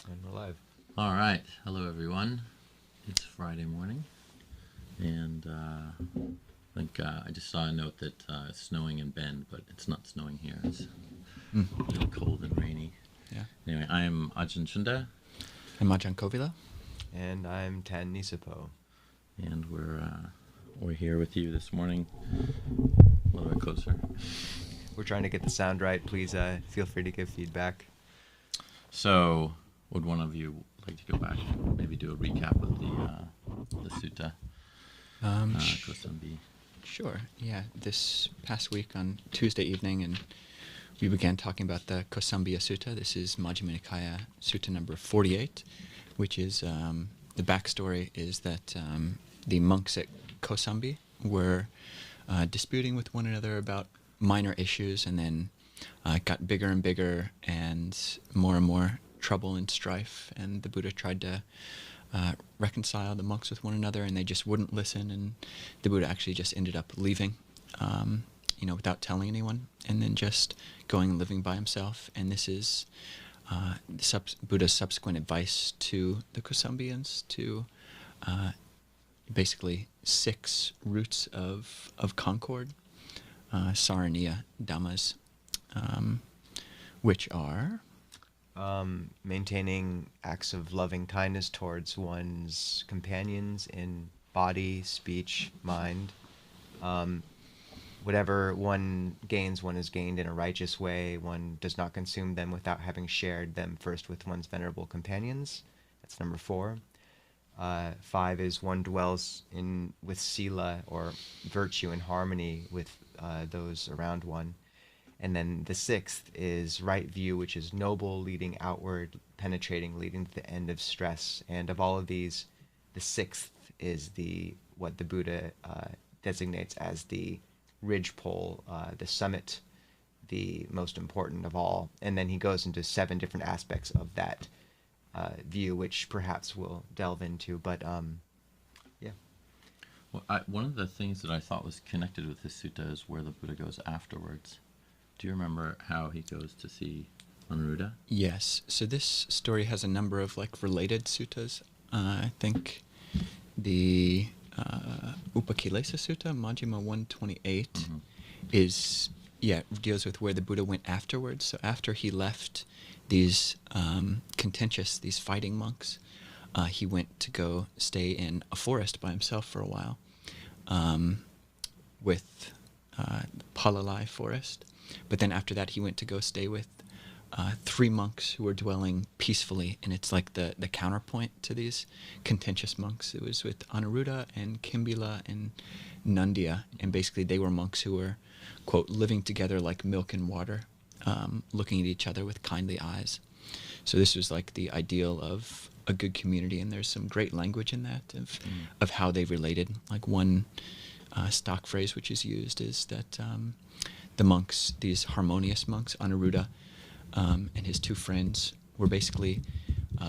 And we're live. All right. Hello, everyone. It's Friday morning, and I think I just saw a note that it's snowing in Bend, but it's not snowing here. It's a little cold and rainy. Yeah. Anyway, I'm Ajahn Cunda, I'm Kovilo. And I'm Tan Nisabho. and we're here with you this morning. A little bit closer. We're trying to get the sound right. Please feel free to give feedback. So, would one of you like to go back and maybe do a recap of the sutta? Kosambi. Sure. Yeah. This past week on Tuesday evening, and we began talking about the Kosambi Sutta. This is Majjhima Nikaya Sutta number 48, which is the backstory is that the monks at Kosambi were disputing with one another about minor issues, and then it got bigger and bigger and more trouble and strife, and the Buddha tried to reconcile the monks with one another, and they just wouldn't listen, and the Buddha actually just ended up leaving, without telling anyone, and then just going and living by himself. And this is Buddha's subsequent advice to the Kosambians to basically 6 roots of concord, Saraniya Dhammas, which are Maintaining acts of loving kindness towards one's companions in body, speech, mind. Whatever one gains, one is gained in a righteous way. One does not consume them without having shared them first with one's venerable companions. That's number 4. 5 is one dwells with sila, or virtue, in harmony with those around one. And then the 6th is right view, which is noble, leading outward, penetrating, leading to the end of stress. And of all of these, the 6th is what the Buddha designates as the ridgepole, the summit, the most important of all. And then he goes into 7 different aspects of that view, which perhaps we'll delve into. But yeah. Well, one of the things that I thought was connected with this sutta is where the Buddha goes afterwards. Do you remember how he goes to see Honoruta? Yes. So this story has a number of related suttas. I think the Upakilesa Sutta, Majjhima 128, deals with where the Buddha went afterwards. So after he left these these fighting monks, he went to go stay in a forest by himself for a while, with Palalai forest. But then after that, he went to go stay with 3 monks who were dwelling peacefully, and it's like the counterpoint to these contentious monks. It was with Honoruta and Kimbila and Nundia, and basically they were monks who were, quote, living together like milk and water, looking at each other with kindly eyes. So this was like the ideal of a good community, and there's some great language in that of how they related. Like one stock phrase which is used is that the monks, these harmonious monks, Honoruta and his 2 friends, were basically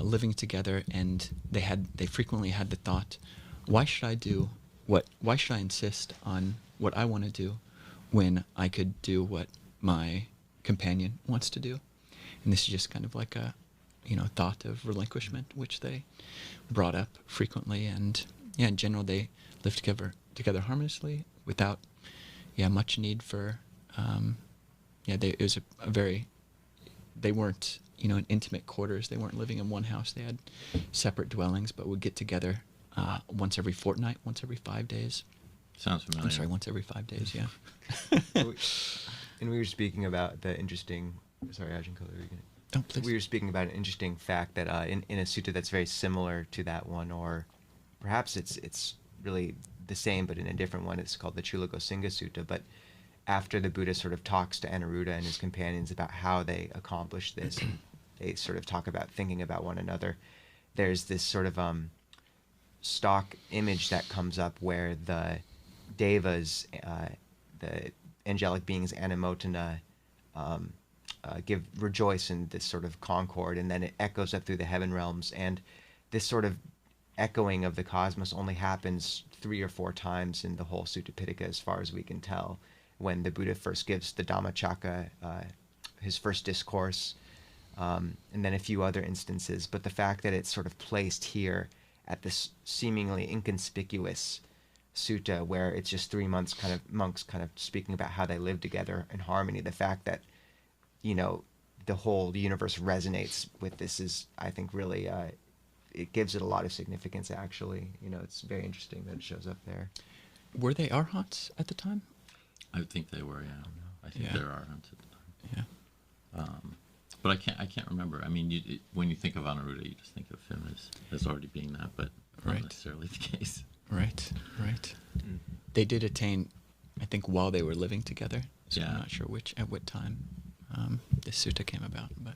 living together, and they frequently had the thought, why should I insist on what I want to do when I could do what my companion wants to do? And this is just kind of like a thought of relinquishment, which they brought up frequently. And in general, they lived together harmoniously without much need for they weren't in intimate quarters. They weren't living in one house. They had separate dwellings, but would get together once every fortnight, once every 5 days. Sounds familiar. I'm sorry, once every 5 days. Yeah. And we were speaking about the interesting. Sorry, Ajahn Kola, were you gonna? Oh, please. We were speaking about an interesting fact that in a sutta that's very similar to that one, or perhaps it's really the same but in a different one. It's called the Chulagosinga Sutta. But after the Buddha sort of talks to Anuruddha and his companions about how they accomplish this, and they sort of talk about thinking about one another, there's this sort of stock image that comes up where the devas, the angelic beings, Anumotana, rejoice in this sort of concord, and then it echoes up through the heaven realms. And this sort of echoing of the cosmos only happens 3 or 4 times in the whole Sutta Pitaka, as far as we can tell. When the Buddha first gives the Dhammacakka, his first discourse, and then a few other instances. But the fact that it's sort of placed here at this seemingly inconspicuous sutta, where it's just 3 months monks kind of speaking about how they live together in harmony, the fact that, the universe resonates with this is, I think, really, it gives it a lot of significance, actually. It's very interesting that it shows up there. Were they arhats at the time? I think they were, yeah. I think there are at the time. Yeah. But I can't remember. I mean, when you think of Honoruta, you just think of him as already being that, but not necessarily the case. Right. Mm-hmm. They did attain, I think, while they were living together. So Yeah. I'm not sure at what time this sutta came about, but.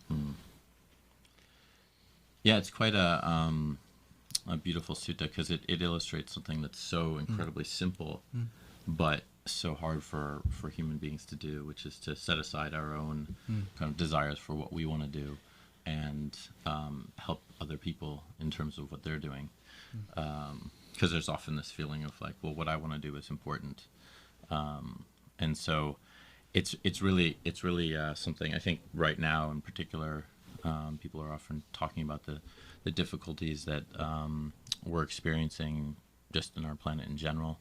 Yeah, it's quite a beautiful sutta because it illustrates something that's so incredibly simple, but so hard for human beings to do, which is to set aside our own kind of desires for what we want to do and help other people in terms of what they're doing. Because there's often this feeling of like, well, what I want to do is important. And so it's really something I think right now in particular, people are often talking about the difficulties that we're experiencing just in our planet in general,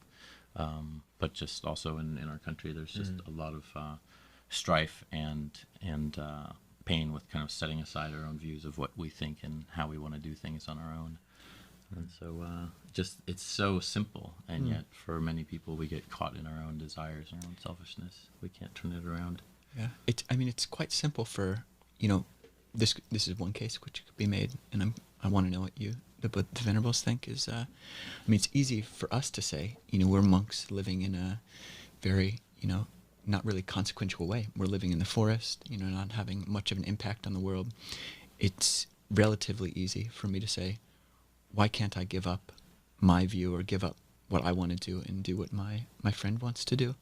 but just also in our country. There's just a lot of strife and pain with kind of setting aside our own views of what we think and how we want to do things on our own. And so it's so simple, and yet for many people we get caught in our own desires and our own selfishness. We can't turn it around. Yeah, it's quite simple for, this is one case which could be made, and I want to know what the Venerables think is, it's easy for us to say, we're monks living in a very, not really consequential way. We're living in the forest, not having much of an impact on the world. It's relatively easy for me to say, why can't I give up my view or give up what I want to do and do what my friend wants to do?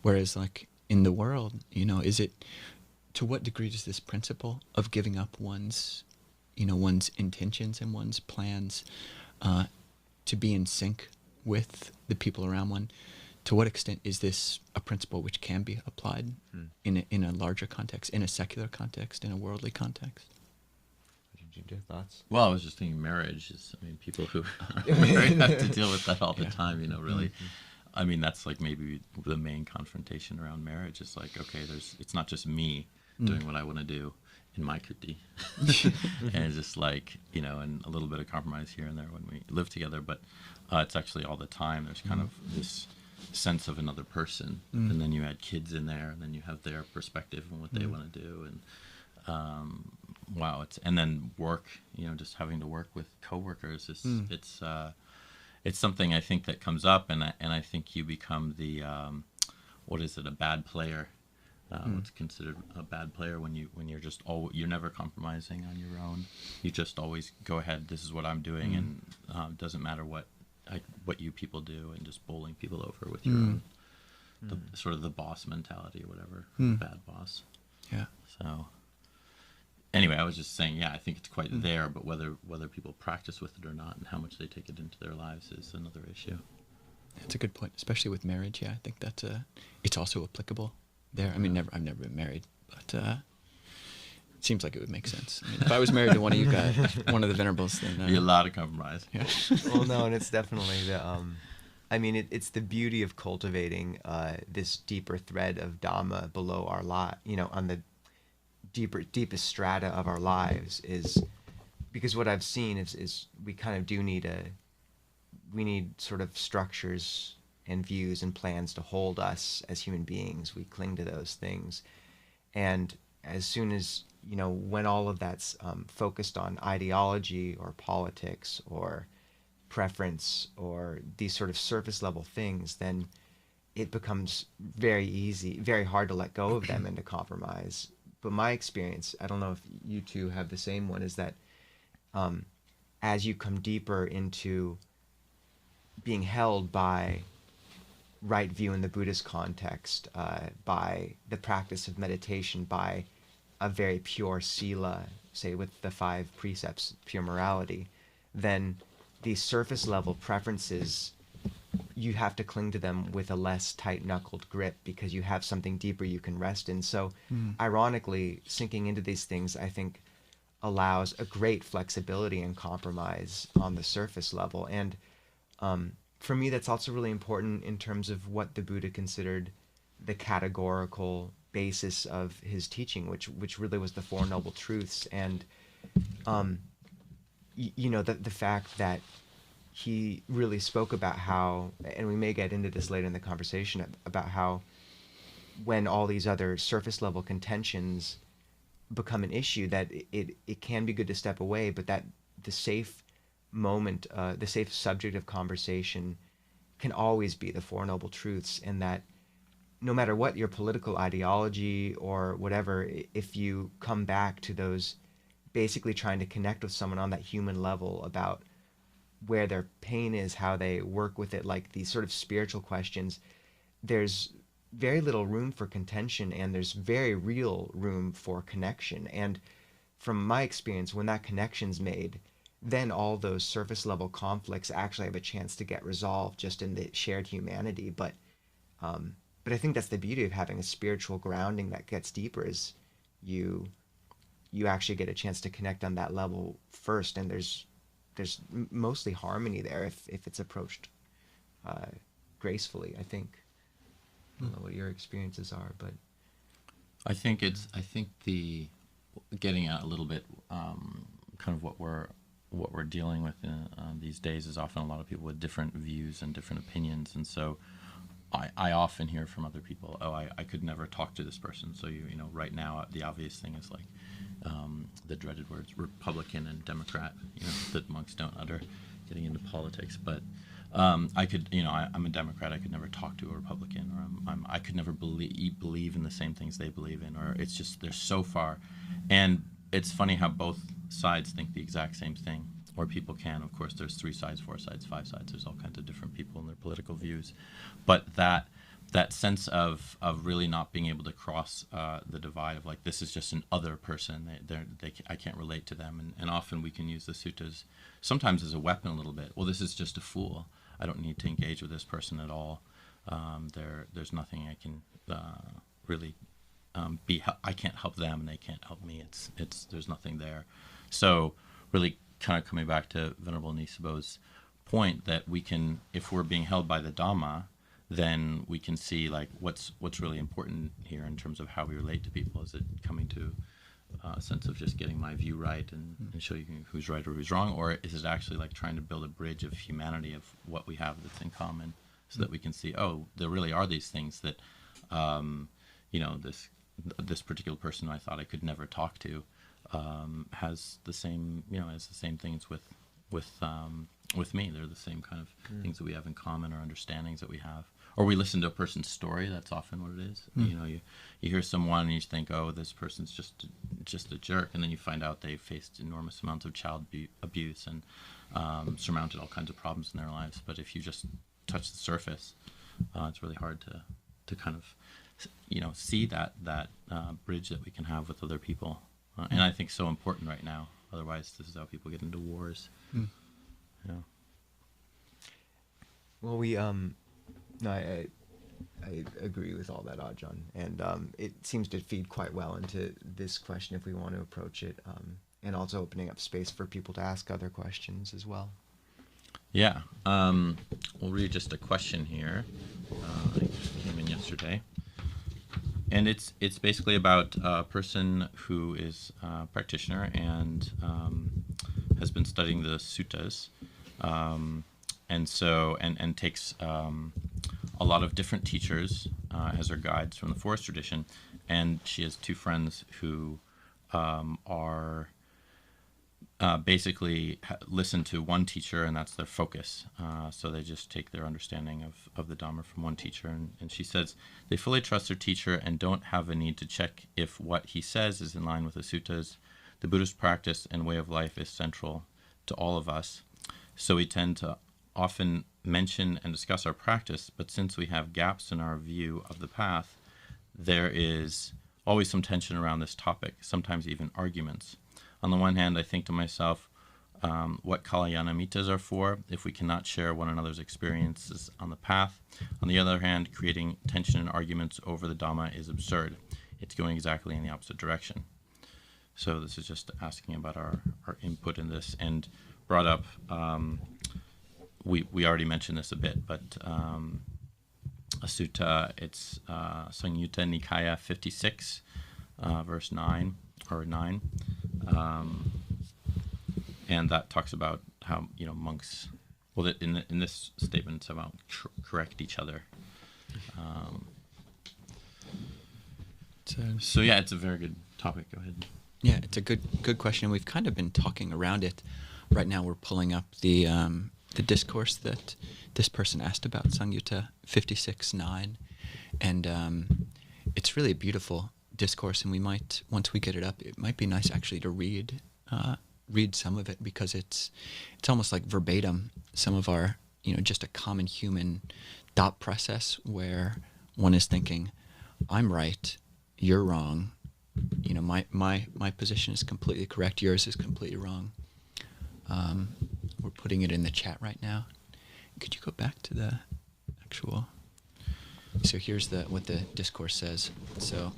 Whereas like in the world, to what degree does this principle of giving up one's intentions and one's plans to be in sync with the people around one, to what extent is this a principle which can be applied in a larger context, in a secular context, in a worldly context? Thoughts? Well, I was just thinking marriage is, people who are married have to deal with that all the time, really. That's like maybe the main confrontation around marriage is like, okay, it's not just me doing what I want to do in my kuti. And it's just like, and a little bit of compromise here and there when we live together, but it's actually all the time. There's kind of this sense of another person, and then you add kids in there, and then you have their perspective and what they want to do, and and then work, just having to work with coworkers is it's something I think that comes up, and I think you become the a bad player. What's considered a bad player when you're just you're never compromising on your own. You just always go ahead. This is what I'm doing, and it doesn't matter what you people do, and just bowling people over with your own sort of the boss mentality or whatever, bad boss. Yeah. So. Anyway, I was just saying, I think it's quite there, but whether people practice with it or not and how much they take it into their lives is another issue. That's a good point, especially with marriage. Yeah, I think that it's also applicable there. I've never been married, but it seems like it would make sense. If I was married to one of you guys, one of the Venerables, then... Be a lot of compromise. Yeah. Well, no, and it's definitely it's the beauty of cultivating this deeper thread of Dhamma below our lot, on the deepest strata of our lives, is because what I've seen is we kind of do need we need sort of structures and views and plans to hold us as human beings. We cling to those things, and as soon as when all of that's focused on ideology or politics or preference or these sort of surface level things, then it becomes very hard to let go of them and to compromise. But my experience, I don't know if you two have the same one, is that as you come deeper into being held by right view in the Buddhist context, by the practice of meditation, by a very pure sila, say with the 5 precepts, pure morality, then these surface level preferences you have to cling to them with a less tight-knuckled grip because you have something deeper you can rest in. So, ironically, sinking into these things, I think, allows a great flexibility and compromise on the surface level. And for me, that's also really important in terms of what the Buddha considered the categorical basis of his teaching, which really was the Four Noble Truths. And the fact that he really spoke about how, and we may get into this later in the conversation, about how when all these other surface level contentions become an issue, that it can be good to step away, but that the safe moment, the safe subject of conversation can always be the Four Noble Truths, and that no matter what your political ideology or whatever, if you come back to those, basically trying to connect with someone on that human level about where their pain is, how they work with it, like these sort of spiritual questions, there's very little room for contention, and there's very real room for connection. And from my experience, when that connection's made, then all those surface level conflicts actually have a chance to get resolved just in the shared humanity. But I think that's the beauty of having a spiritual grounding that gets deeper, is you actually get a chance to connect on that level first, and there's mostly harmony there if it's approached gracefully, I think. I don't know what your experiences are, but I think the getting at a little bit kind of what we're dealing with these days is often a lot of people with different views and different opinions, and so I often hear from other people, I could never talk to this person. So right now the obvious thing is like the dreaded words Republican and Democrat, that monks don't utter, getting into politics. But I could, I'm a Democrat. I could never talk to a Republican, or I could never believe in the same things they believe in, or it's just they're so far. And it's funny how both sides think the exact same thing, or people can. Of course, there's 3 sides, 4 sides, 5 sides. There's all kinds of different people and their political views, but that sense of really not being able to cross the divide of like, this is just an other person. I can't relate to them, and often we can use the suttas sometimes as a weapon a little bit. Well, this is just a fool. I don't need to engage with this person at all. There's nothing I can really I can't help them, and they can't help me. It's there's nothing there. So really, kind of coming back to Venerable Nisabho's point, that we can, if we're being held by the Dhamma, then we can see like what's really important here in terms of how we relate to people. Is it coming to a sense of just getting my view right and showing you who's right or who's wrong, or is it actually like trying to build a bridge of humanity, of what we have that's in common, so that we can see, there really are these things that this particular person who I thought I could never talk to has the same things with me. They're the same kind of things that we have in common, or understandings that we have. Or we listen to a person's story. That's often what it is. You hear someone and you think, this person's just a jerk, and then you find out they faced enormous amounts of child abuse and surmounted all kinds of problems in their lives. But if you just touch the surface, it's really hard to kind of see that bridge that we can have with other people. And I think so important right now. Otherwise, this is how people get into wars. Yeah. Well, no, I agree with all that, Ajahn, and it seems to feed quite well into this question if we want to approach it, and also opening up space for people to ask other questions as well. Yeah. We'll read just a question here. It came in yesterday. And it's basically about a person who is a practitioner and has been studying the suttas, and takes a lot of different teachers as her guides from the forest tradition. And she has 2 friends who are basically listen to one teacher, and that's their focus. So they just take their understanding of the Dhamma from one teacher. And she says they fully trust their teacher and don't have a need to check if what he says is in line with the suttas. The Buddhist practice and way of life is central to all of us. So we tend to often mention and discuss our practice, but since we have gaps in our view of the path, there is always some tension around this topic, sometimes even arguments. On the one hand, I think to myself, what Kalyanamitas are for if we cannot share one another's experiences on the path. On the other hand, creating tension and arguments over the Dhamma is absurd. It's going exactly in the opposite direction. So this is just asking about our input in this, and brought up, we already mentioned this a bit, but a sutta, it's Samyutta Nikaya 56, verse 9, or 9. And that talks about how, monks, well, in this statement, it's about correct each other. So yeah, it's a very good topic. Go ahead. Yeah, it's a good question. We've kind of been talking around it. Right now, we're pulling up the discourse that this person asked about, Samyutta 56:9, and it's really a beautiful discourse. And we might, once we get it up, it might be nice actually to read some of it, because it's almost like verbatim some of our, just a common human thought process where one is thinking, I'm right, you're wrong. My position is completely correct, yours is completely wrong. We're putting it in the chat right now. Could you go back to the actual? So here's what the discourse says. So,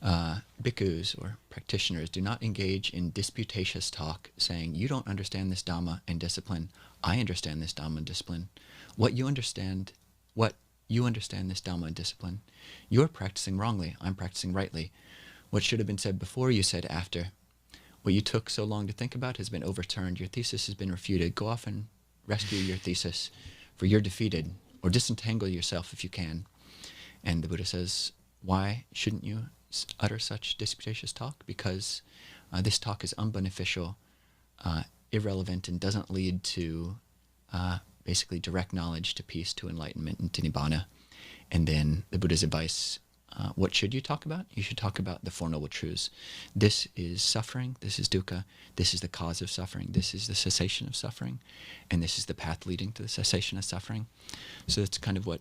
bhikkhus, or practitioners, do not engage in disputatious talk, saying, you don't understand this Dhamma and discipline, I understand this Dhamma and discipline. What you understand this Dhamma and discipline. You're practicing wrongly, I'm practicing rightly. What should have been said before, you said after. What you took so long to think about has been overturned. Your thesis has been refuted. Go off and rescue your thesis, for you're defeated, or disentangle yourself if you can. And the Buddha says, why shouldn't you utter such disputatious talk? Because this talk is unbeneficial, irrelevant, and doesn't lead to basically direct knowledge, to peace, to enlightenment, and to nibbana. And then the Buddha's advice, what should you talk about? You should talk about the Four Noble Truths. This is suffering, this is dukkha, this is the cause of suffering, this is the cessation of suffering, and this is the path leading to the cessation of suffering. So that's kind of what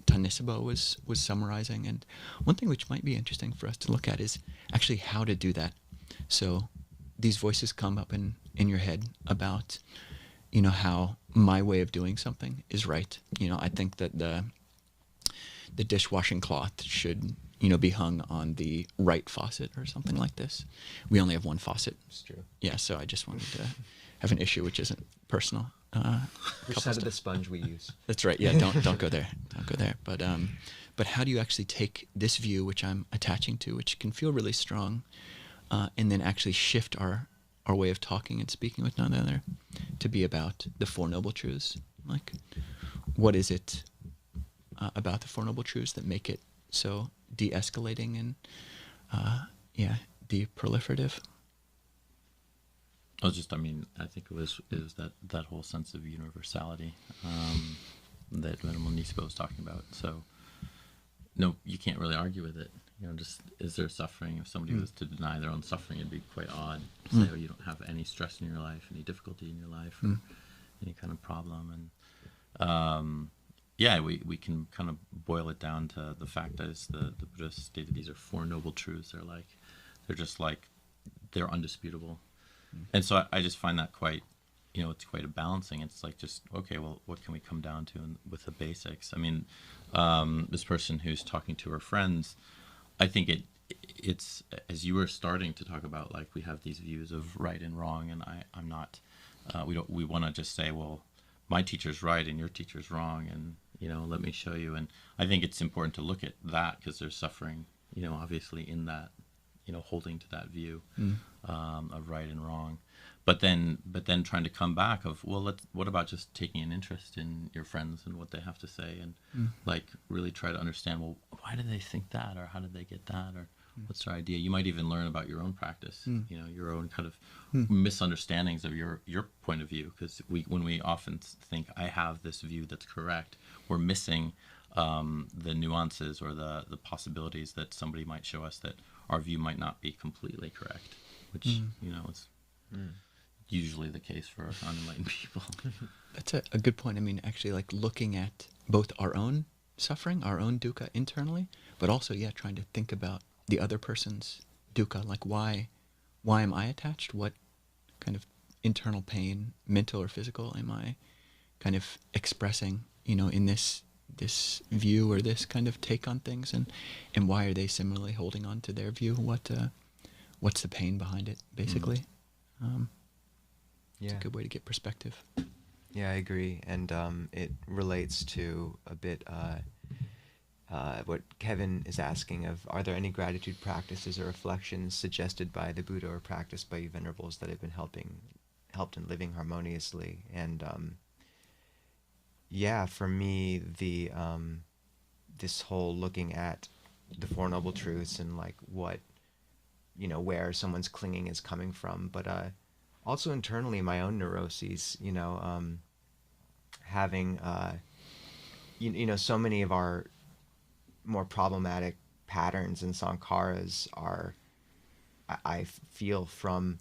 Nisabho was summarizing. And one thing which might be interesting for us to look at is actually how to do that. So these voices come up in your head about, how my way of doing something is right. I think that the dishwashing cloth should, be hung on the right faucet or something like this. We only have one faucet. It's true. Yeah, so I just wanted to have an issue which isn't personal. Which side of the sponge we use? That's right. Yeah, don't go there. Don't go there. But how do you actually take this view, which I'm attaching to, which can feel really strong, and then actually shift our way of talking and speaking with one another to be about the Four Noble Truths? Like, what is it about the Four Noble Truths that make it so de-escalating and de-proliferative? I think it was that whole sense of universality that Venerable Nisabho was talking about. So, no, you can't really argue with it. Just, is there suffering? If somebody was to deny their own suffering, it'd be quite odd to say, oh, you don't have any stress in your life, any difficulty in your life, or any kind of problem. And we can kind of boil it down to the fact that it's the Buddha stated these are Four Noble Truths. They're undisputable. And so I just find that quite, it's quite a balancing. It's like, just, okay, well, what can we come down to with the basics? This person who's talking to her friends, I think it's, as you were starting to talk about, like, we have these views of right and wrong, and I'm not, we want to just say, well, my teacher's right and your teacher's wrong, and, let me show you. And I think it's important to look at that, because there's suffering, obviously in that, holding to that view of right and wrong. But then trying to come back of, well, what about just taking an interest in your friends and what they have to say, and like really try to understand, well, why do they think that, or how did they get that, or what's their idea? You might even learn about your own practice, your own kind of misunderstandings of your point of view, because when we often think I have this view that's correct, we're missing the nuances or the possibilities that somebody might show us that our view might not be completely correct, which is usually the case for unenlightened people. That's a good point. Actually, like, looking at both our own suffering, our own dukkha internally, but also, trying to think about the other person's dukkha. Like, why am I attached? What kind of internal pain, mental or physical, am I kind of expressing, in this view or this kind of take on things, and why are they similarly holding on to their view? What's the pain behind it, basically? It's a good way to get perspective. Yeah, I agree, and it relates to a bit what Kevin is asking of, are there any gratitude practices or reflections suggested by the Buddha or practiced by you Venerables that have been helped in living harmoniously? And yeah, for me, the this whole looking at the Four Noble Truths and like what, where someone's clinging is coming from, but also internally my own neuroses, having so many of our more problematic patterns and sankharas are, I feel from,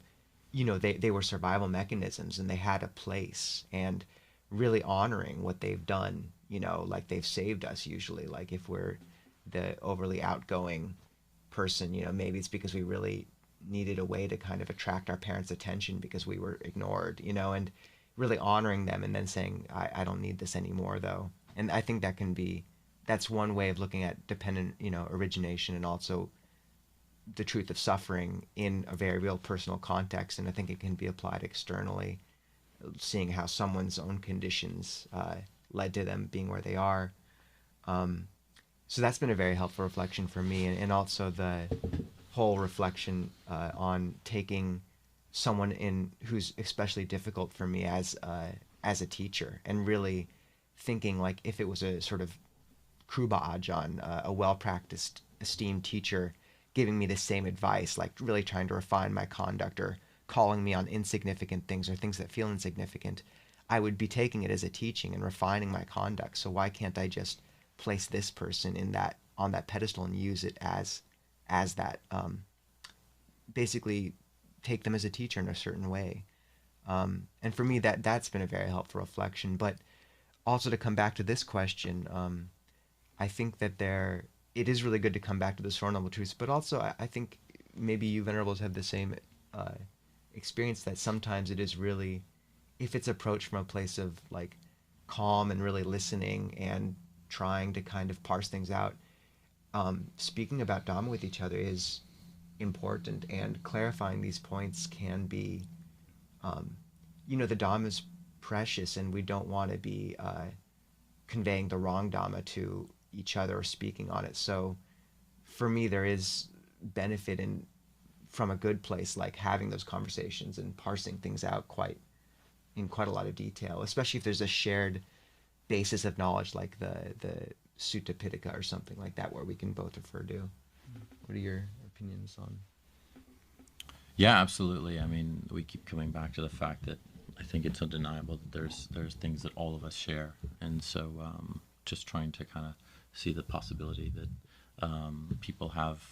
they were survival mechanisms and they had a place, and really honoring what they've done, like they've saved us usually. Like if we're the overly outgoing person, maybe it's because we really needed a way to kind of attract our parents' attention because we were ignored, and really honoring them and then saying, I don't need this anymore though. And I think that's one way of looking at dependent, origination, and also the truth of suffering in a very real personal context. And I think it can be applied externally, seeing how someone's own conditions led to them being where they are. So that's been a very helpful reflection for me, and also the whole reflection on taking someone in who's especially difficult for me as a teacher, and really thinking like if it was a sort of Kruba Ajahn, a well-practiced, esteemed teacher, giving me the same advice, like really trying to refine my conduct or calling me on insignificant things or things that feel insignificant, I would be taking it as a teaching and refining my conduct. So why can't I just place this person on that pedestal and use it as that, basically take them as a teacher in a certain way. And for me, that's been a very helpful reflection. But also to come back to this question, I think that it is really good to come back to the Four Noble Truths, but also I think maybe you Venerables have the same experience, that sometimes it is really, if it's approached from a place of like calm and really listening and trying to kind of parse things out, speaking about Dhamma with each other is important, and clarifying these points can be, the Dhamma is precious, and we don't want to be conveying the wrong Dhamma to each other or speaking on it. So for me, there is benefit from a good place, like having those conversations and parsing things out in quite a lot of detail, especially if there's a shared basis of knowledge like the Sutta Pitaka or something like that, where we can both refer to. What are your opinions on? Yeah, absolutely. I mean, we keep coming back to the fact that I think it's undeniable that there's things that all of us share, and so just trying to kind of see the possibility that people have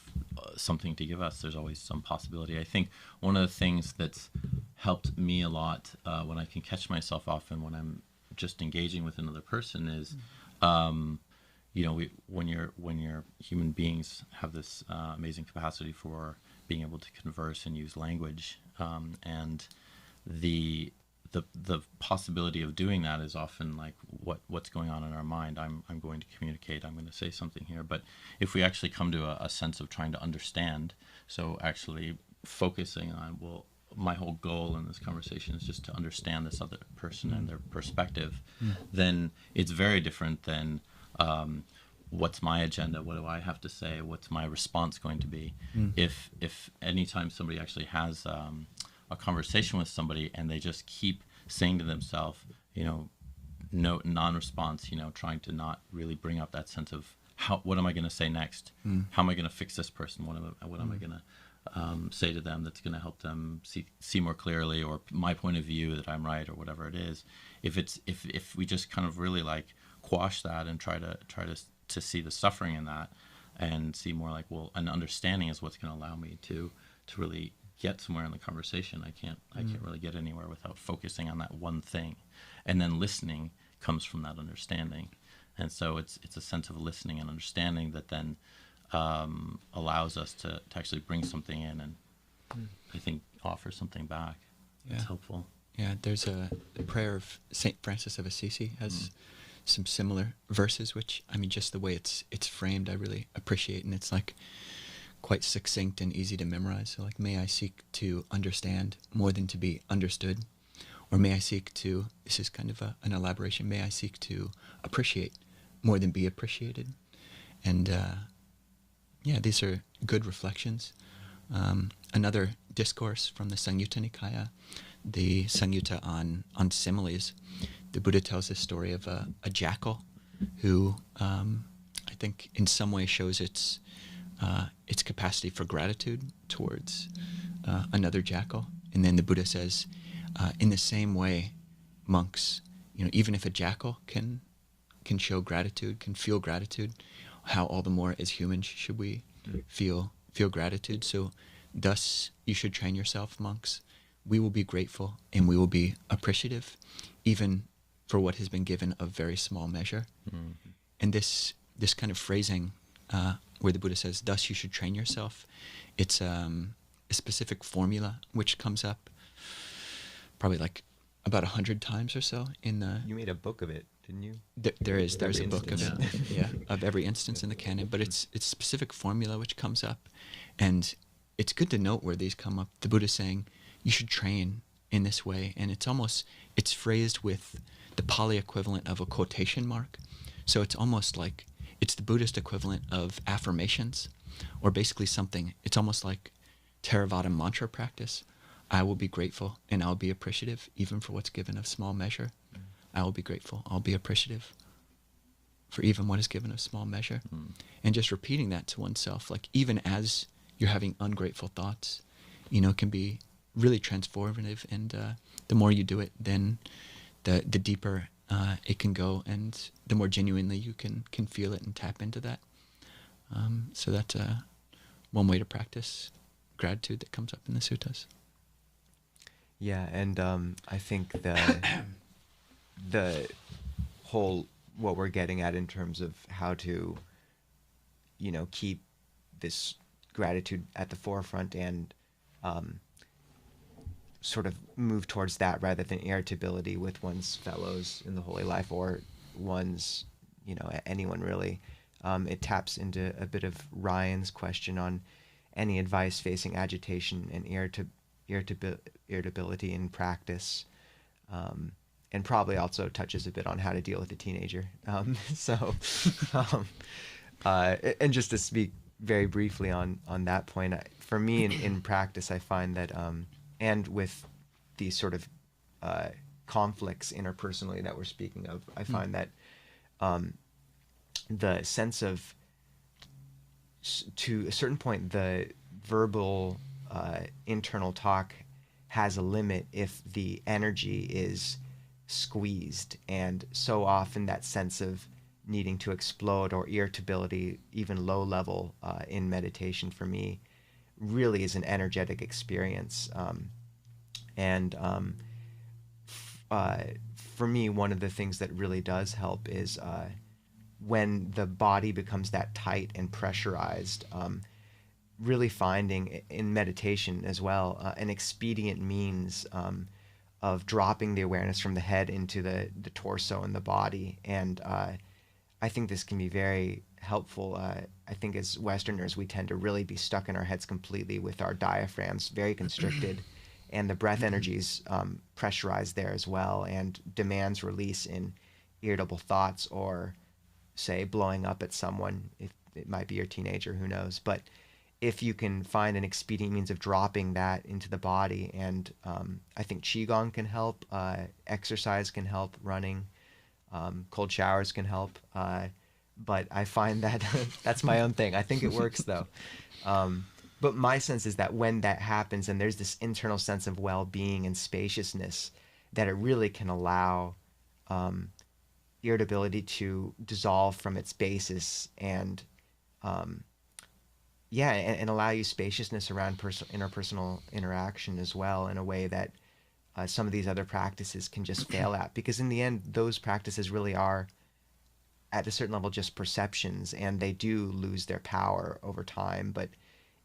something to give us. There's always some possibility. I think one of the things that's helped me a lot when I can catch myself often when I'm just engaging with another person is, when you're human beings have this amazing capacity for being able to converse and use language, and the possibility of doing that is often like what's going on in our mind. I'm going to communicate, I'm going to say something here. But if we actually come to a sense of trying to understand, so actually focusing on, well, my whole goal in this conversation is just to understand this other person and their perspective, then it's very different than what's my agenda, what do I have to say, what's my response going to be. If anytime somebody actually has a conversation with somebody and they just keep saying to themselves, no non-response, trying to not really bring up that sense of what am I going to say next? How am I going to fix this person? What am I going to say to them that's going to help them see more clearly, or my point of view that I'm right, or whatever it is. If we just kind of really like quash that and try to see the suffering in that, and see more like, well, an understanding is what's going to allow me to really get somewhere in the conversation. I can't really get anywhere without focusing on that one thing, and then listening comes from that understanding. And so it's a sense of listening and understanding that then allows us to actually bring something in and I think offer something back. That's Yeah. helpful. Yeah, there's the prayer of Saint Francis of Assisi has some similar verses, which I mean, just the way it's framed, I really appreciate, and it's like quite succinct and easy to memorize. So like, may I seek to understand more than to be understood, or may I seek to. This is kind of an elaboration. May I seek to appreciate more than be appreciated, and yeah, these are good reflections. Another discourse from the Samyutta Nikaya, the Samyutta on similes. The Buddha tells this story of a jackal who I think in some way shows its capacity for gratitude towards another jackal. And then the Buddha says, in the same way, monks, even if a jackal can show gratitude, can feel gratitude, how all the more as humans should we feel gratitude. So thus you should train yourself, monks. We will be grateful and we will be appreciative, even for what has been given of very small measure. And this kind of phrasing, where the Buddha says, thus you should train yourself, it's a specific formula which comes up probably like about 100 times or so in the... You made a book of it, didn't you? There's Every a book of instance. of every instance in the canon, but it's a specific formula which comes up, and it's good to note where these come up. The Buddha's saying you should train in this way, and it's phrased with the Pali equivalent of a quotation mark, so it's almost like it's the Buddhist equivalent of affirmations, or basically something. It's almost like Theravada mantra practice. I will be grateful and I'll be appreciative, even for what's given of small measure. I will be grateful. I'll be appreciative for even what is given of small measure. And just repeating that to oneself, like even as you're having ungrateful thoughts, can be really transformative. And the more you do it, then the deeper it can go, and the more genuinely you can feel it and tap into that. So that's one way to practice gratitude that comes up in the suttas. Yeah, and I think the whole, what we're getting at in terms of how to, keep this gratitude at the forefront and sort of move towards that rather than irritability with one's fellows in the holy life or one's, anyone really. It taps into a bit of Ryan's question on any advice facing agitation and irritability in practice, and probably also touches a bit on how to deal with a teenager. And just to speak very briefly on that point, for me in practice, I find that, and with these sort of conflicts interpersonally that we're speaking of, I find that the sense of, to a certain point, the verbal internal talk has a limit if the energy is squeezed, and so often that sense of needing to explode or irritability, even low level in meditation, for me really is an energetic experience. For me, one of the things that really does help is when the body becomes that tight and pressurized, really finding in meditation as well an expedient means of dropping the awareness from the head into the torso and the body. And I think this can be very helpful. I think as Westerners, we tend to really be stuck in our heads completely with our diaphragms very constricted, and the breath energy's pressurized there as well, and demands release in irritable thoughts, or say blowing up at someone. If it might be your teenager, who knows. But if you can find an expedient means of dropping that into the body, and I think Qigong can help, exercise can help, running, cold showers can help, but I find that that's my own thing. I think it works though. But my sense is that when that happens and there's this internal sense of well-being and spaciousness, that it really can allow irritability to dissolve from its basis, and and allow you spaciousness around interpersonal interaction as well, in a way that some of these other practices can just fail at. Because in the end, those practices really are, at a certain level, just perceptions, and they do lose their power over time. But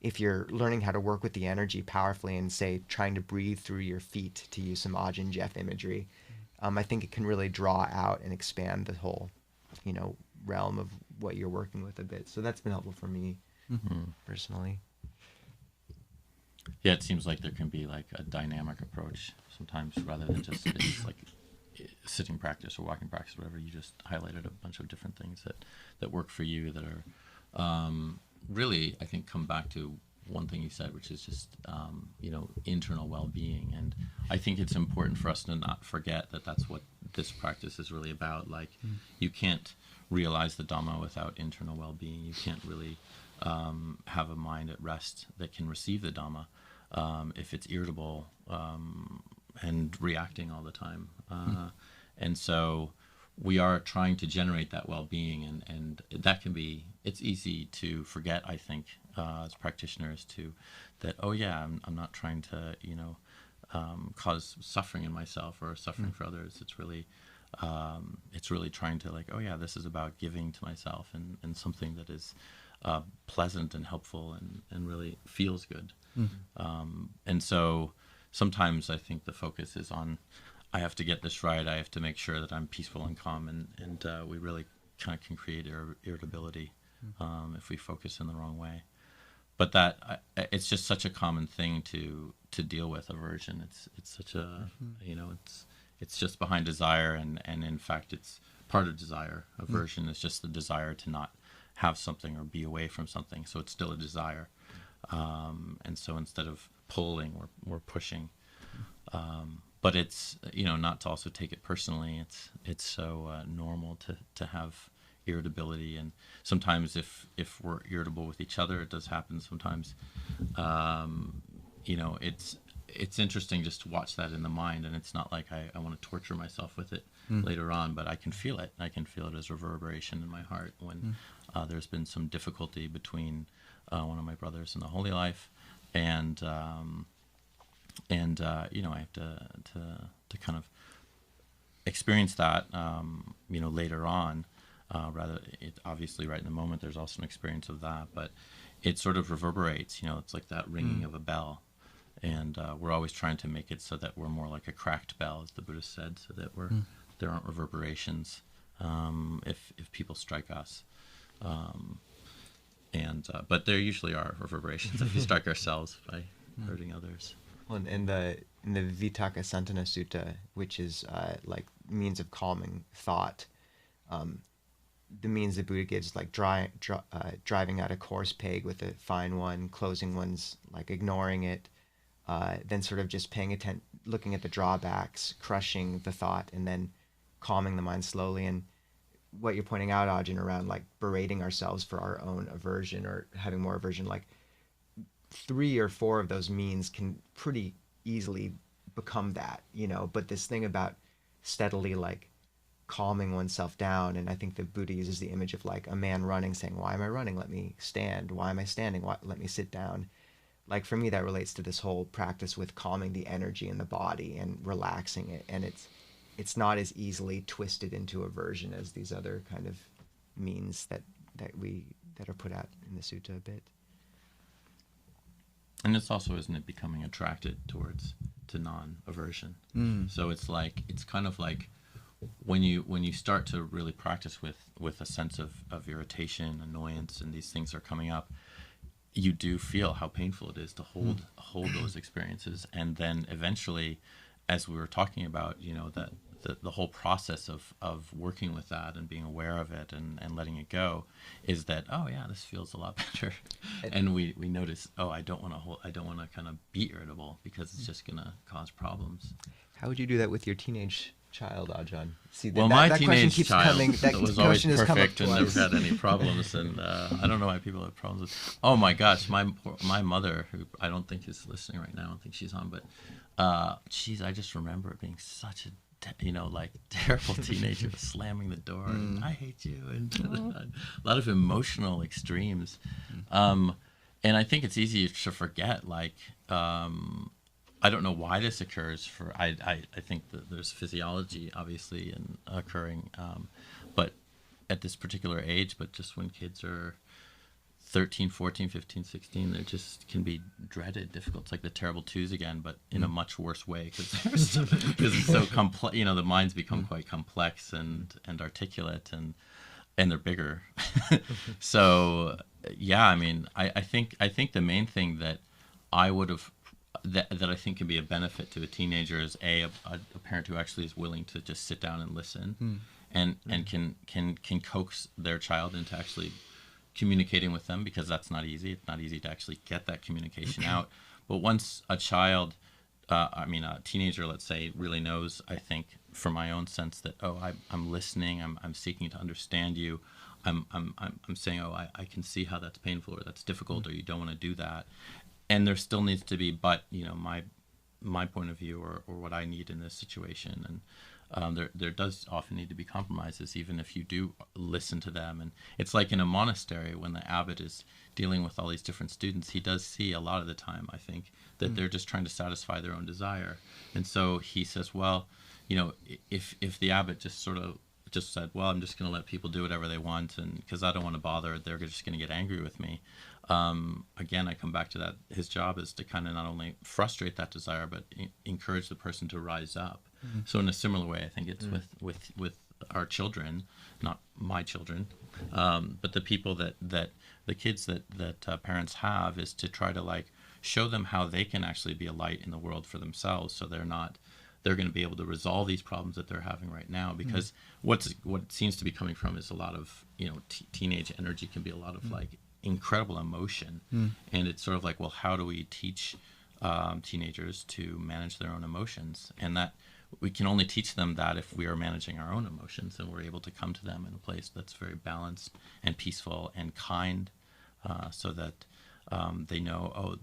if you're learning how to work with the energy powerfully and say trying to breathe through your feet, to use some Ajahn Jeff imagery, I think it can really draw out and expand the whole, realm of what you're working with a bit. So that's been helpful for me personally. Yeah, it seems like there can be like a dynamic approach sometimes rather than just it's like sitting practice or walking practice, whatever. You just highlighted a bunch of different things that work for you that are really, I think, come back to one thing you said, which is just internal well-being. And I think it's important for us to not forget that that's what this practice is really about. Like, you can't realize the Dhamma without internal well-being. You can't really have a mind at rest that can receive the Dhamma if it's irritable and reacting all the time. And so we are trying to generate that well-being, and that can be, it's easy to forget, I think, as practitioners that, oh yeah, I'm not trying to, cause suffering in myself or suffering for others. It's really trying to, like, oh yeah, this is about giving to myself and something that is pleasant and helpful and really feels good. And so sometimes I think the focus is on, I have to get this right. I have to make sure that I'm peaceful and calm, and we really kind of can create irritability if we focus in the wrong way. But it's just such a common thing to deal with aversion. It's such a it's just behind desire, and in fact it's part of desire. Aversion is just the desire to not have something or be away from something. So it's still a desire, and so instead of pulling, we're pushing. But it's, not to also take it personally. It's so normal to have irritability, and sometimes if we're irritable with each other, it does happen sometimes. It's interesting just to watch that in the mind, and it's not like I want to torture myself with it later on, but I can feel it. I can feel it as reverberation in my heart when there's been some difficulty between one of my brothers in the holy life, and I have to kind of experience that, later on. Obviously right in the moment, there's also an experience of that, but it sort of reverberates. It's like that ringing of a bell, and we're always trying to make it so that we're more like a cracked bell, as the Buddha said, so that there aren't reverberations if people strike us. But there usually are reverberations if we strike ourselves by hurting others. Well, in the Vitakka Santana Sutta, which is like means of calming thought, the means the Buddha gives, like driving out a coarse peg with a fine one, closing one's, like ignoring it, then sort of just paying attention, looking at the drawbacks, crushing the thought, and then calming the mind slowly. And what you're pointing out, Ajahn, around like berating ourselves for our own aversion or having more aversion, like 3 or 4 of those means can pretty easily become that, but this thing about steadily like calming oneself down. And I think the Buddha uses the image of like a man running, saying, why am I running? Let me stand. Why am I standing? Let me sit down. Like for me, that relates to this whole practice with calming the energy in the body and relaxing it. And it's not as easily twisted into aversion as these other kind of means that are put out in the sutta a bit. And it's also, isn't it, becoming attracted to non-aversion. So it's kind of like when you start to really practice with a sense of irritation, annoyance, and these things are coming up, you do feel how painful it is to hold those experiences. And then eventually, as we were talking about, that the whole process of working with that and being aware of it and letting it go is that, oh yeah, this feels a lot better. And we notice, oh, I don't want to kind of be irritable because it's just going to cause problems. How would you do that with your teenage child, Ajahn? See, My that teenage keeps child coming, that was always question has come up perfect and never twice. had any problems, and I don't know why people have problems with. Oh my gosh, my mother, who I don't think is listening right now, I don't think she's on, but I just remember it being such a terrible teenager, slamming the door, and I hate you, and a lot of emotional extremes. And I think it's easy to forget, I don't know why this occurs. I think that there's physiology obviously in occurring, but at this particular age, but just when kids are 13, 14, 15, 16, they just can be dreaded, difficult. It's like the terrible twos again, but in a much worse way because it's so complex. You know, the minds become quite complex and articulate, and they're bigger. So yeah, I mean, I think the main thing that I would have that I think can be a benefit to a teenager is a parent who actually is willing to just sit down and listen, and can coax their child into actually communicating with them, because that's not easy. It's not easy to actually get that communication out. But once a child, a teenager, let's say, really knows, I think, from my own sense that, oh, I'm listening, I'm seeking to understand you, I'm saying, oh, I can see how that's painful or that's difficult or you don't want to do that, and there still needs to be, but my point of view or what I need in this situation, and there does often need to be compromises, even if you do listen to them. And it's like in a monastery, when the abbot is dealing with all these different students, he does see a lot of the time, I think, that they're just trying to satisfy their own desire. And so he says, well, if the abbot just said, well, I'm just going to let people do whatever they want, and because I don't want to bother, they're just going to get angry with me. Again, I come back to that. His job is to kind of not only frustrate that desire, but encourage the person to rise up. So in a similar way, I think it's with our children, not my children, but the people that the kids that parents have, is to try to show them how they can actually be a light in the world for themselves. So they're going to be able to resolve these problems that they're having right now, because what seems to be coming from is a lot of teenage energy can be a lot of incredible emotion, and it's sort of like, well, how do we teach teenagers to manage their own emotions? And that we can only teach them that if we are managing our own emotions, and we're able to come to them in a place that's very balanced and peaceful and kind, so that they know, oh,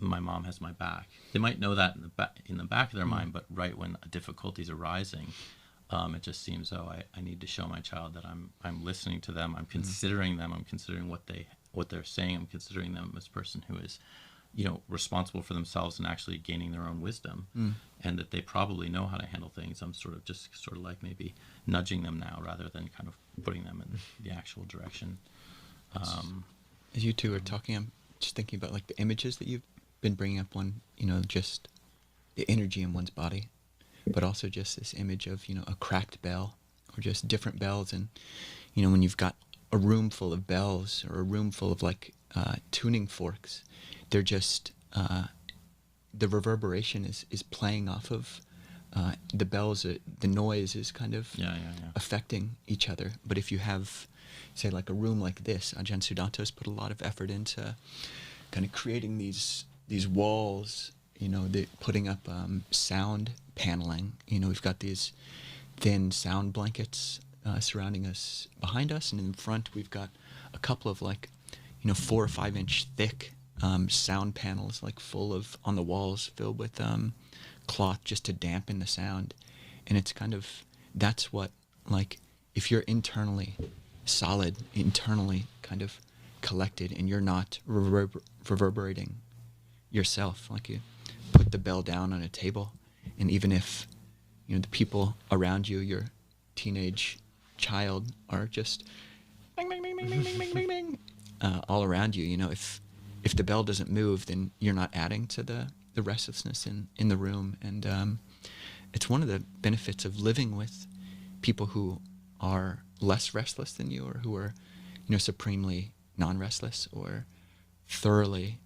my mom has my back. They might know that in the back of their mind, but right when a difficulty is arising, it just seems, oh, I need to show my child that I'm listening to them, I'm considering them, I'm considering what they're saying, I'm considering them as a person who is responsible for themselves and actually gaining their own wisdom, and that they probably know how to handle things. I'm sort of like maybe nudging them now, rather than kind of putting them in the actual direction. As you two are talking, I'm just thinking about the images that you've been bringing up, just the energy in one's body, but also just this image of, a cracked bell, or just different bells. And, when you've got a room full of bells, or a room full of tuning forks, they're just, the reverberation is playing off of the bells. The noise is kind of affecting each other. But if you have, say, a room like this, Ajahn Sudanto's put a lot of effort into kind of creating these walls, putting up sound paneling. We've got these thin sound blankets surrounding us behind us, and in front we've got a couple of 4 or 5 inch thick sound panels, full of, on the walls, filled with cloth, just to dampen the sound. And it's kind of, that's what, if you're internally solid, internally kind of collected, and you're not reverberating yourself, you put the bell down on a table, and even if the people around you, your teenage child, are just bing, bing, bing, bing, bing, bing, bing, bing, bing, all around you, if the bell doesn't move, then you're not adding to the restlessness in the room. And it's one of the benefits of living with people who are less restless than you, or who are supremely non-restless, or thoroughly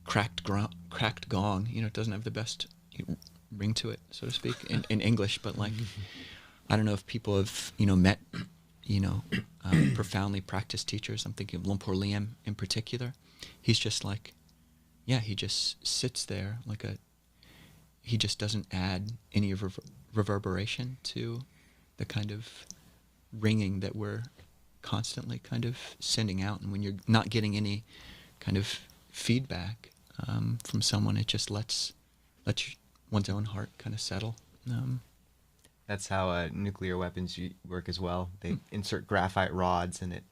cracked gong. It doesn't have the best ring to it, so to speak, in English, but I don't know if people have met profoundly practiced teachers. I'm thinking of Lumpur Liam in particular. He's just he just sits there he just doesn't add any reverberation to the kind of ringing that we're constantly kind of sending out. And when you're not getting any kind of feedback from someone, it just lets one's own heart kind of settle. That's how nuclear weapons work as well. They insert graphite rods, and it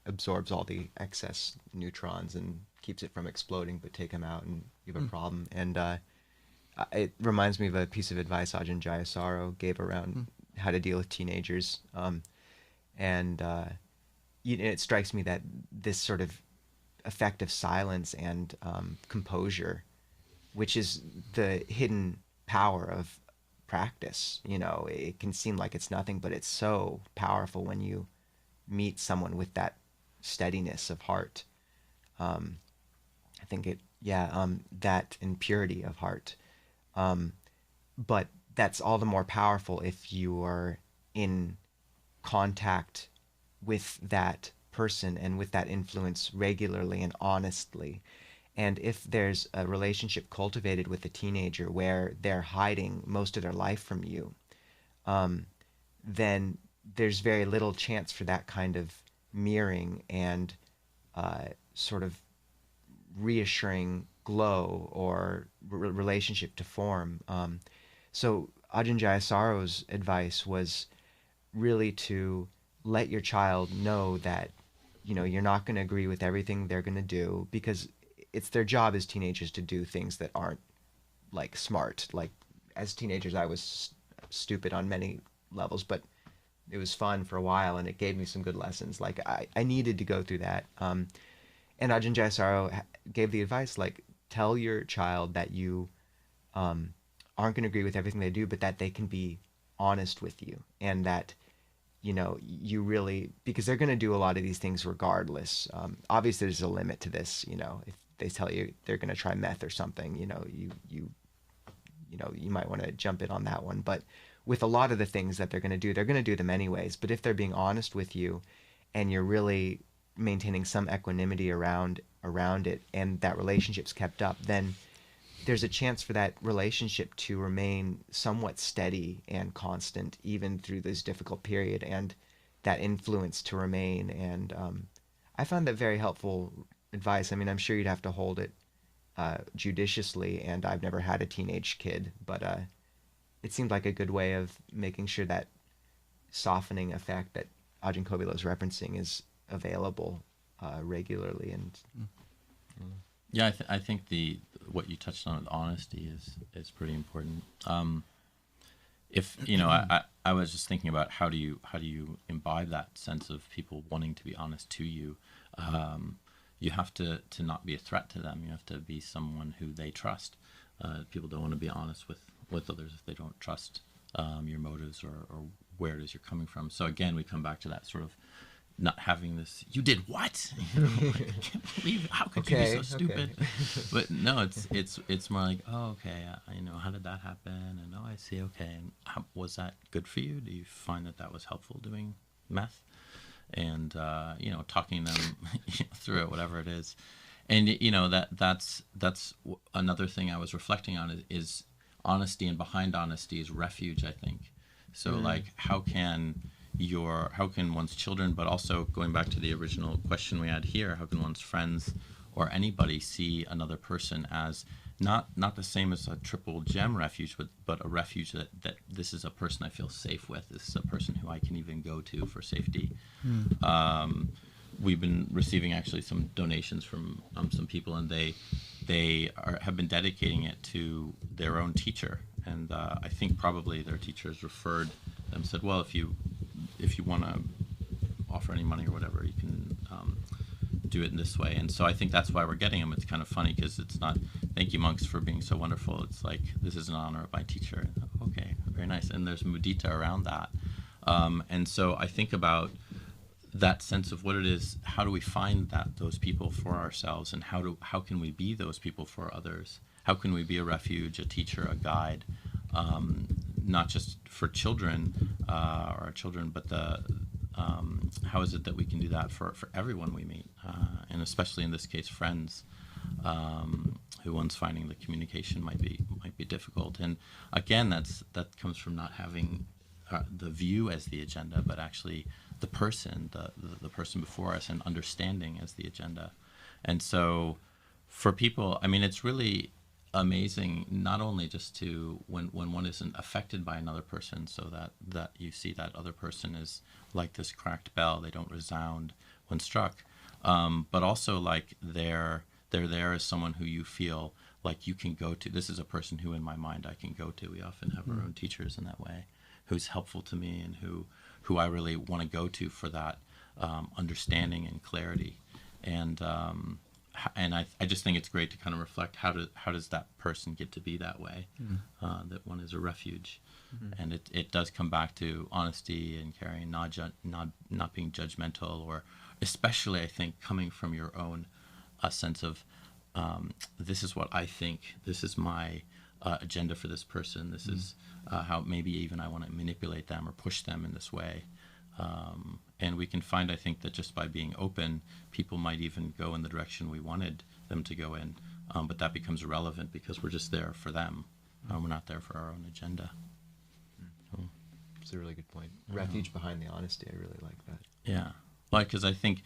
absorbs all the excess neutrons and keeps it from exploding, but take them out and you have a problem. And it reminds me of a piece of advice Ajahn Jayasaro gave around how to deal with teenagers. it strikes me that this sort of effect of silence and composure, which is the hidden power of practice. It can seem like it's nothing, but it's so powerful when you meet someone with that steadiness of heart. I think that and purity of heart. But that's all the more powerful if you are in contact with that person and with that influence regularly and honestly. And if there's a relationship cultivated with a teenager where they're hiding most of their life from you, then there's very little chance for that kind of mirroring and sort of reassuring glow or relationship to form. So Ajahn Jayasaro's advice was really to let your child know that you're not going to agree with everything they're going to do, because it's their job as teenagers to do things that aren't like smart. Like as teenagers, I was stupid on many levels, but it was fun for a while and it gave me some good lessons. Like I needed to go through that. And Ajahn Jayasaro gave the advice, like, tell your child that you aren't going to agree with everything they do, but that they can be honest with you, and that you really, because they're going to do a lot of these things regardless. Obviously, there's a limit to this. If they tell you they're going to try meth or something, you might want to jump in on that one. But with a lot of the things that they're going to do them anyways. But if they're being honest with you, and you're really maintaining some equanimity around it, and that relationship's kept up, then there's a chance for that relationship to remain somewhat steady and constant even through this difficult period, and that influence to remain. And I found that very helpful advice. I mean, I'm sure you'd have to hold it judiciously, and I've never had a teenage kid, but it seemed like a good way of making sure that softening effect that Ajahn Kovilo is referencing is available regularly. And yeah, I think what you touched on with honesty is pretty important. If I was just thinking about how do you imbibe that sense of people wanting to be honest to you. You have to not be a threat to them. You have to be someone who they trust. People don't want to be honest with others if they don't trust your motives or where it is you're coming from. So again, we come back to that sort of not having this, you did what? I can't believe it. How could you be so stupid? Okay. But no, it's more like, oh, okay, how did that happen? And oh, I see, okay. And was that good for you? Do you find that was helpful, doing meth? And, talking them through it, whatever it is. And, that's another thing I was reflecting on is honesty, and behind honesty is refuge, I think. So like, how can one's children, but also going back to the original question we had here, how can one's friends or anybody see another person as not the same as a triple gem refuge, but a refuge that this is a person I feel safe with. This is a person who I can even go to for safety. We've been receiving actually some donations from some people, and they have been dedicating it to their own teacher. And I think probably their teachers referred them, said, well, if you want to offer any money or whatever, you can do it in this way. And so I think that's why we're getting them. It's kind of funny because it's not, thank you monks for being so wonderful. It's like, this is in honor of my teacher. Okay, very nice. And there's mudita around that. And so I think about that sense of what it is, how do we find those people for ourselves, and how can we be those people for others? How can we be a refuge, a teacher, a guide, not just for children or our children, but how is it that we can do that for everyone we meet, and especially in this case, friends, who one's finding the communication might be difficult. And again, that comes from not having the view as the agenda, but actually the person, the person before us, and understanding as the agenda. And so for people, I mean, it's really amazing, not only just to when one isn't affected by another person, so that you see that other person is like this cracked bell, they don't resound when struck, but also like they're there as someone who you feel like you can go to. This is a person who in my mind I can go to. We often have our own teachers in that way, who's helpful to me and who I really want to go to for that understanding and clarity. And I just think it's great to kind of reflect how does that person get to be that way, that one is a refuge. And it does come back to honesty and caring, not being judgmental, or especially I think coming from your own sense of this is what I think, this is my agenda for this person, this is how maybe even I want to manipulate them or push them in this way. And we can find, I think, that just by being open, people might even go in the direction we wanted them to go in. But that becomes irrelevant because we're just there for them. We're not there for our own agenda. So, It's a really good point. Refuge behind the honesty. I really like that. yeah. Like, because I think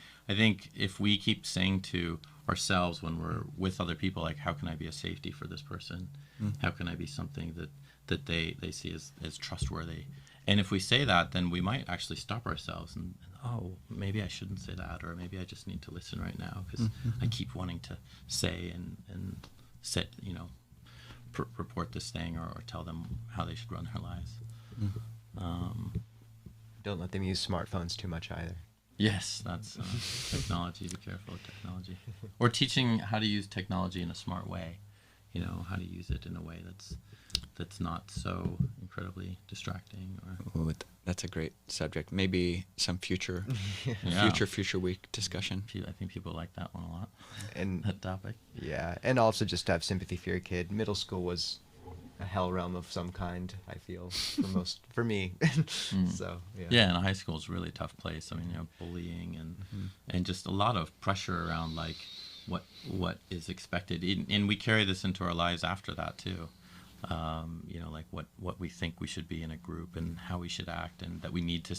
if we keep saying to ourselves when we're with other people, like, how can I be a safety for this person? How can I be something that they see as trustworthy? And if we say that, then we might actually stop ourselves and oh, maybe I shouldn't say that, or maybe I just need to listen right now because I keep wanting to say and set, report this thing or tell them how they should run their lives. Don't let them use smartphones too much either. Yes, that's technology. Be careful with technology. Or teaching how to use technology in a smart way. How to use it in a way that's not so incredibly distracting. Or Ooh, that's a great subject. Maybe some future week discussion. I think people like that one a lot. And that topic. yeah, and also just to have sympathy for your kid. Middle school was a hell realm of some kind, I feel, for me. So yeah. Yeah, and high school is a really tough place. I mean, bullying and just a lot of pressure around like what is expected, and we carry this into our lives after that too. Like what we think we should be in a group and how we should act, and that we need to,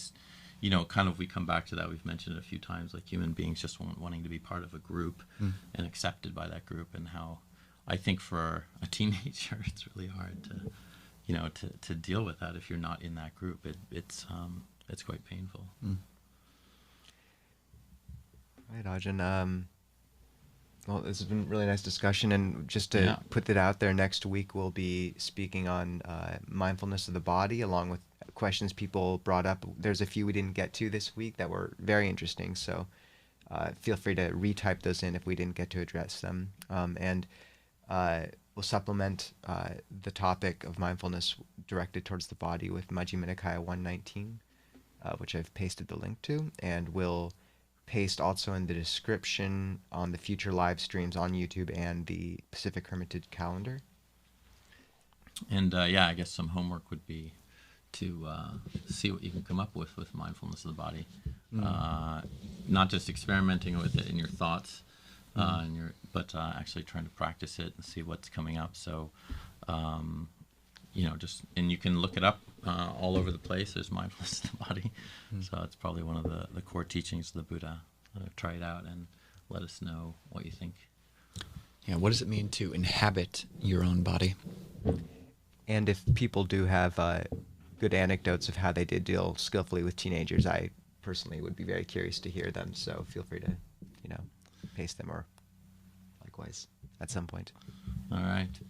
kind of we come back to that. We've mentioned it a few times, like human beings just wanting to be part of a group and accepted by that group, and how I think for a teenager it's really hard to, to deal with that if you're not in that group. It's quite painful. Right, Ajahn. Well, this has been a really nice discussion, and just to put it out there, next week we'll be speaking on mindfulness of the body, along with questions people brought up. There's a few we didn't get to this week that were very interesting, so feel free to retype those in if we didn't get to address them. And we'll supplement the topic of mindfulness directed towards the body with Majjhima Nikaya 119, which I've pasted the link to, and we'll paste also in the description on the future live streams on YouTube and the Pacific Hermitage calendar. And I guess some homework would be to see what you can come up with mindfulness of the body. Not just experimenting with it in your thoughts, but actually trying to practice it and see what's coming up. So, and you can look it up all over the place. There's mindfulness of the body. So it's probably one of the core teachings of the Buddha. Try it out and let us know what you think. Yeah, what does it mean to inhabit your own body? And if people do have good anecdotes of how they did deal skillfully with teenagers, I personally would be very curious to hear them. So feel free to, paste them or likewise at some point. All right.